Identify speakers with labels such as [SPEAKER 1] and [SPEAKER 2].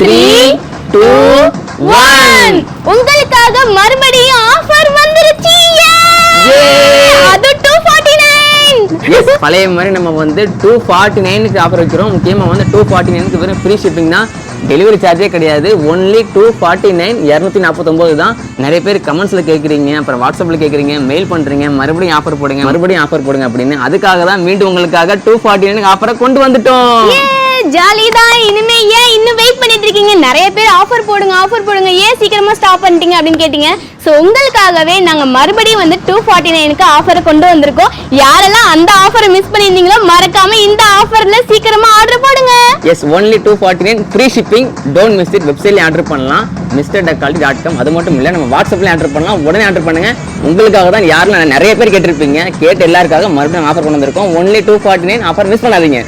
[SPEAKER 1] 3, 2, 1
[SPEAKER 2] உங்களுக்காக மறுபடியும் ஆஃபர் வந்துருச்சு. அது 249.
[SPEAKER 1] எஸ், பழைய மாதிரி நம்ம வந்து 249க்கு ஆஃபர் வைக்கிறோம். முக்கியமாக வந்து 249க்கு வெறும் ஃப்ரீ ஷிப்பிங் தான், டெலிவரி சார்ஜே கிடையாது. ஒன்லி 249, 249 தான். நிறைய பேர் கமெண்ட்ஸில் கேட்குறீங்க, அப்புறம் வாட்ஸ்அப்பில் கேட்குறீங்க, மெயில் பண்ணுறீங்க, மறுபடியும் ஆஃபர் போடுங்க அப்படின்னு. அதுக்காக தான் மீண்டும் உங்களுக்காக 249 ஆஃபரை கொண்டு வந்துட்டோம்.
[SPEAKER 2] ஜாலி தான். இனிமே ஏன் இன்னும் வெயிட் பண்ணிட்டு இருக்கீங்க? நிறைய பேர் ஆஃபர் போடுங்க, ஏன் சீக்கிரமா ஸ்டாப் பண்ணிட்டீங்க அப்படின்னு கேட்டீங்க. ஸோ உங்களுக்காகவே நாங்க மறுபடியும் வந்து 249க்கு ஆஃபரை கொண்டு வந்திருக்கோம். யாரெல்லாம் அந்த ஆஃபரை மிஸ் பண்ணியிருந்தீங்களோ மறக்காம இந்த ஆஃபர்ல சீக்கிரமா ஆர்டர் போடுங்க.
[SPEAKER 1] Yes, only 249 free shipping. Don't miss it. வெப்சைட்ல ஆர்டர் பண்ணலாம், mr.quality.com. அது மட்டும் இல்லை, நம்ம வாட்ஸ்அப்ல ஆர்டர் பண்ணலாம். உடனே ஆர்டர் பண்ணுங்க. உங்களுக்காக தான் யாரும் நிறைய பேர் கேட்டிருப்பீங்க, கேட்டு எல்லாருக்காக மறுபடியும் ஆஃபர் கொண்டு வந்திருக்கோம். ஒன்லி 249 ஆஃபர் மிஸ் பண்ணாதீங்க.